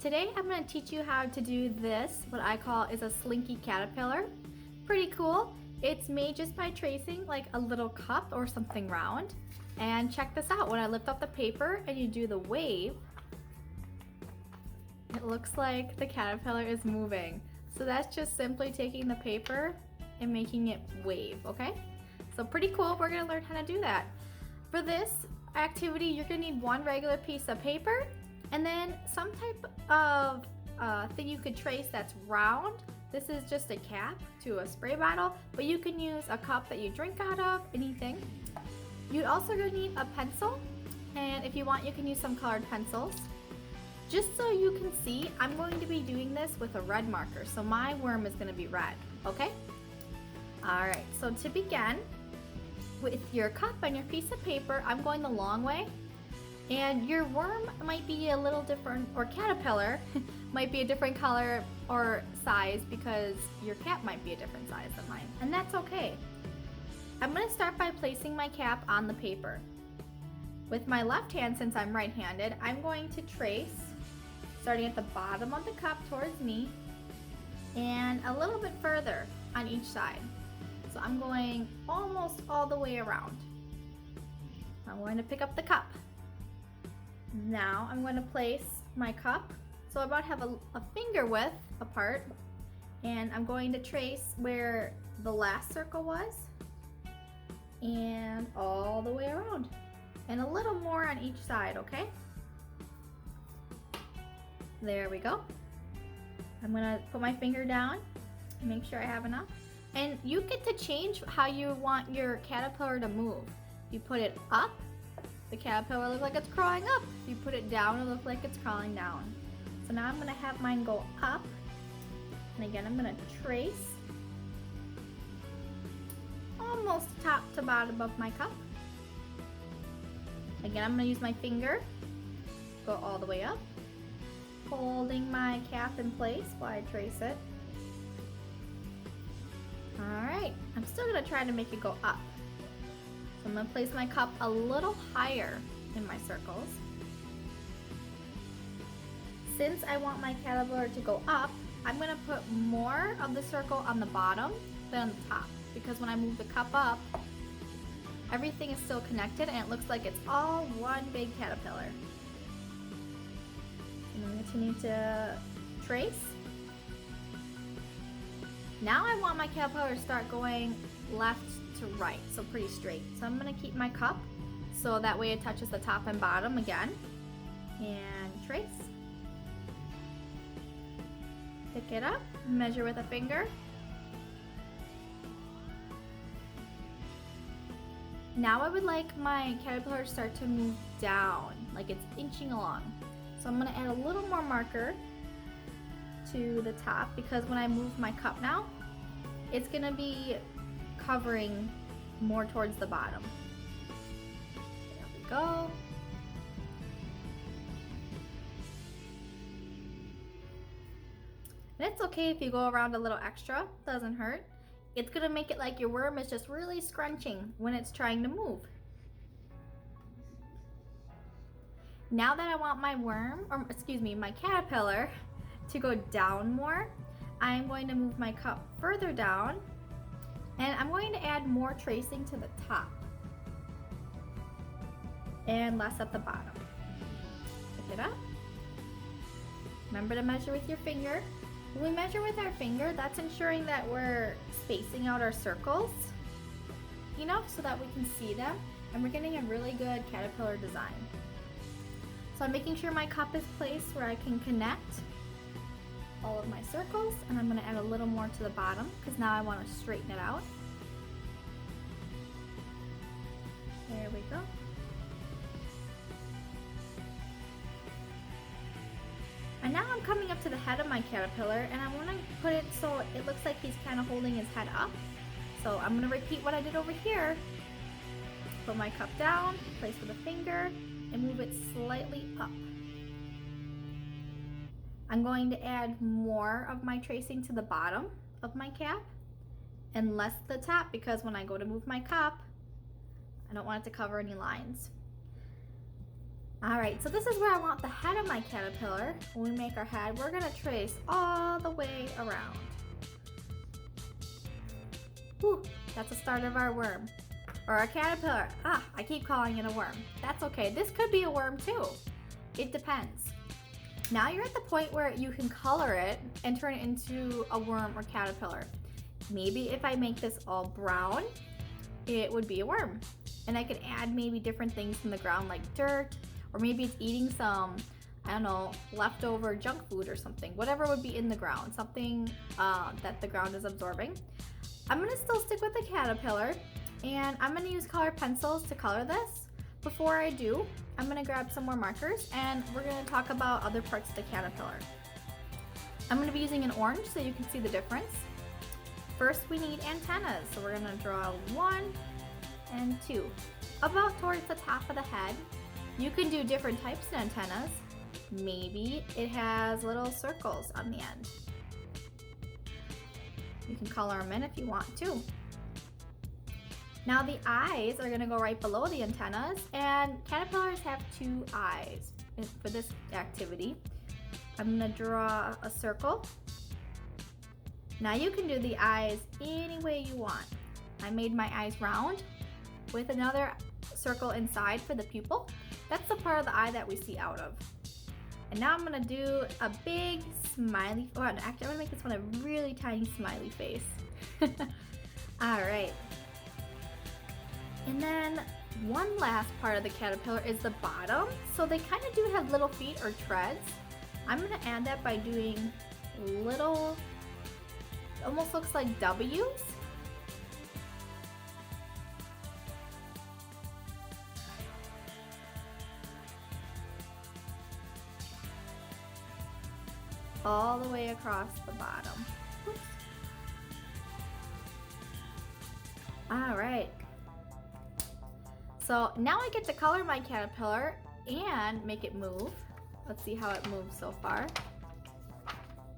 Today I'm going to teach you how to do this, what I call is a Slinky Caterpillar. Pretty cool. It's made just by tracing like a little cup or something round. And check this out, when I lift up the paper and you do the wave, it looks like the caterpillar is moving. So that's just simply taking the paper and making it wave, okay? So pretty cool, we're gonna learn how to do that. For this activity, you're gonna need one regular piece of paper and then some type of thing you could trace that's round. This is just a cap to a spray bottle, but you can use a cup that you drink out of, anything. You're also gonna need a pencil, and if you want, you can use some colored pencils. Just so you can see, I'm going to be doing this with a red marker, so my worm is gonna be red, okay? All right, so to begin, with your cup and your piece of paper, I'm going the long way, and your worm might be a little different, or caterpillar might be a different color or size because your cap might be a different size than mine, and that's okay. I'm going to start by placing my cap on the paper. With my left hand, since I'm right-handed, I'm going to trace, starting at the bottom of the cup towards me, and a little bit further on each side. So I'm going almost all the way around. I'm going to pick up the cup. Now I'm going to place my cup, so I about have a finger width apart, and I'm going to trace where the last circle was, and all the way around, and a little more on each side, okay? There we go. I'm gonna put my finger down, make sure I have enough. And you get to change how you want your caterpillar to move. If you put it up, the caterpillar looks like it's crawling up. If you put it down, it looks like it's crawling down. So now I'm gonna have mine go up. And again, I'm gonna trace almost top to bottom of my cup. Again, I'm gonna use my finger, go all the way up, holding my cap in place while I trace it. Alright, I'm still going to try to make it go up. So I'm going to place my cup a little higher in my circles. Since I want my caterpillar to go up, I'm going to put more of the circle on the bottom than on the top. Because when I move the cup up, everything is still connected and it looks like it's all one big caterpillar. I'm going to continue to trace. Now I want my caterpillar to start going left to right, so pretty straight. So I'm gonna keep my cup so that way it touches the top and bottom again. And trace. Pick it up, measure with a finger. Now I would like my caterpillar to start to move down, like it's inching along. So I'm gonna add a little more marker to the top, because when I move my cup now, it's gonna be covering more towards the bottom. There we go. And it's okay if you go around a little extra, doesn't hurt. It's gonna make it like your worm is just really scrunching when it's trying to move. Now that I want my worm, or excuse me, my caterpillar to go down more, I'm going to move my cup further down, and I'm going to add more tracing to the top and less at the bottom. Pick it up. Remember to measure with your finger. When we measure with our finger, that's ensuring that we're spacing out our circles enough so that we can see them, and we're getting a really good caterpillar design. So I'm making sure my cup is placed where I can connect all of my circles, and I'm going to add a little more to the bottom because now I want to straighten it out. There we go. And now I'm coming up to the head of my caterpillar, and I want to put it so it looks like he's kind of holding his head up. So I'm going to repeat what I did over here. Put my cup down, place with a finger, and move it slightly up. I'm going to add more of my tracing to the bottom of my cap and less to the top, because when I go to move my cup, I don't want it to cover any lines. Alright, so this is where I want the head of my caterpillar. When we make our head, we're gonna trace all the way around. Whew, that's the start of our worm. Or our caterpillar. Ah, I keep calling it a worm. That's okay. This could be a worm too. It depends. Now you're at the point where you can color it and turn it into a worm or caterpillar. Maybe if I make this all brown, it would be a worm. And I could add maybe different things from the ground like dirt, or maybe it's eating some, I don't know, leftover junk food or something. Whatever would be in the ground, something that the ground is absorbing. I'm gonna still stick with the caterpillar, and I'm gonna use colored pencils to color this. Before I do, I'm gonna grab some more markers and we're gonna talk about other parts of the caterpillar. I'm gonna be using an orange so you can see the difference. First, we need antennas, so we're gonna draw 1 and 2, about towards the top of the head. You can do different types of antennas. Maybe it has little circles on the end. You can color them in if you want to. Now the eyes are gonna go right below the antennas, and caterpillars have 2 eyes for this activity. I'm gonna draw a circle. Now you can do the eyes any way you want. I made my eyes round with another circle inside for the pupil. That's the part of the eye that we see out of. And now I'm gonna do a big smiley, oh, actually I'm gonna make this one a really tiny smiley face. All right. And then one last part of the caterpillar is the bottom. So they kind of do have little feet or treads. I'm gonna add that by doing little, almost looks like W's. All the way across the bottom. Oops. All right. So now I get to color my caterpillar and make it move. Let's see how it moves so far.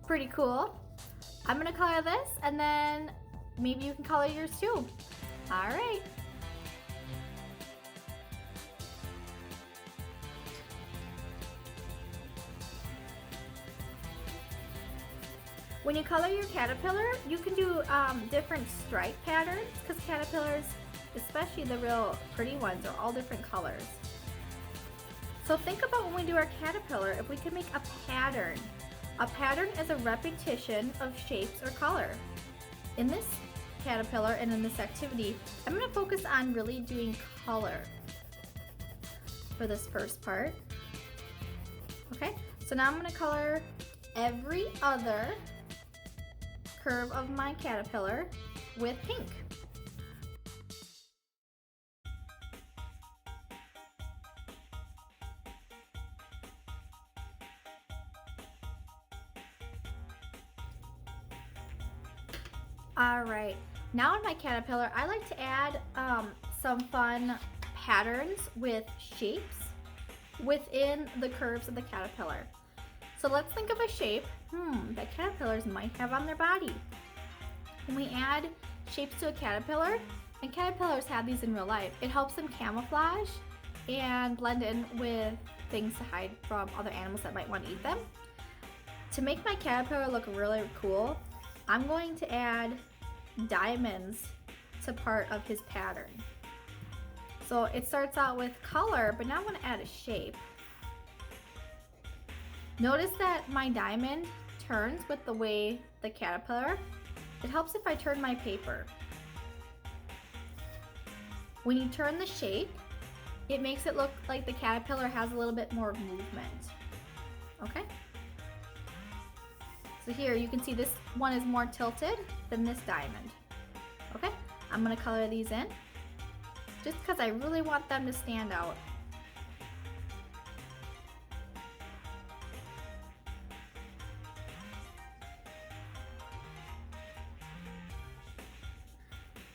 Pretty cool. I'm gonna color this and then maybe you can color yours too. All right. When you color your caterpillar, you can do different stripe patterns because caterpillars, especially the real pretty ones, are all different colors. So think about when we do our caterpillar, if we could make a pattern. A pattern is a repetition of shapes or color. In this caterpillar and in this activity, I'm going to focus on really doing color for this first part. Okay, so now I'm going to color every other curve of my caterpillar with pink. All right, now in my caterpillar, I like to add some fun patterns with shapes within the curves of the caterpillar. So let's think of a shape that caterpillars might have on their body. When we add shapes to a caterpillar, and caterpillars have these in real life, it helps them camouflage and blend in with things to hide from other animals that might want to eat them. To make my caterpillar look really cool, I'm going to add diamonds to part of his pattern. So it starts out with color, but now I want to add a shape. Notice that my diamond turns with the way the caterpillar. It helps if I turn my paper. When you turn the shape, it makes it look like the caterpillar has a little bit more movement. Okay? So here you can see this one is more tilted than this diamond. Okay? I'm gonna color these in just because I really want them to stand out.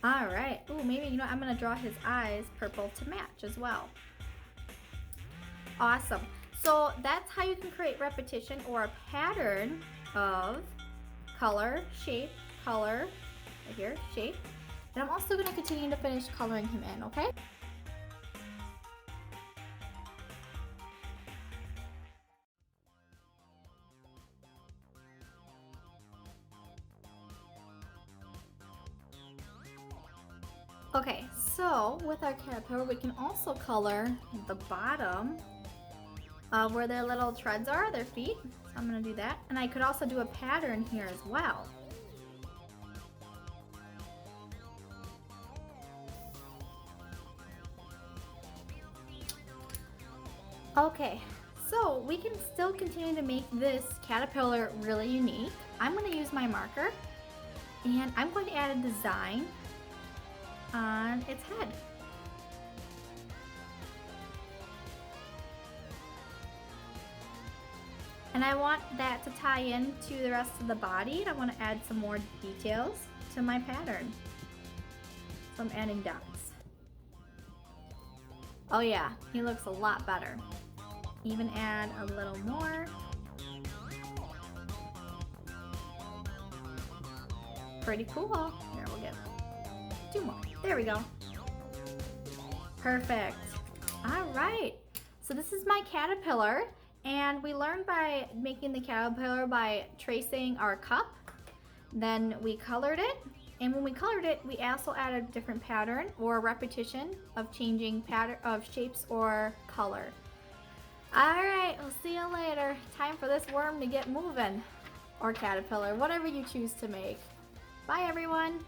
All right, ooh, maybe, you know, I'm gonna draw his eyes purple to match as well. Awesome. So that's how you can create repetition or a pattern of color, shape, color, right here, shape. And I'm also gonna continue to finish coloring him in, okay? Okay, so with our caterpillar, we can also color the bottom where their little treads are, their feet. So I'm gonna do that. And I could also do a pattern here as well. Okay, so we can still continue to make this caterpillar really unique. I'm gonna use my marker and I'm going to add a design on its head. And I want that to tie in to the rest of the body, and I want to add some more details to my pattern. So I'm adding dots. Oh yeah, he looks a lot better. Even add a little more. Pretty cool. Here, we'll get 2 more. There we go. Perfect. All right. So this is my caterpillar, and we learned by making the caterpillar by tracing our cup. Then we colored it, and when we colored it, we also added a different pattern or repetition of changing pattern of shapes or color. All right, we'll see you later. Time for this worm to get moving, or caterpillar, whatever you choose to make. Bye, everyone.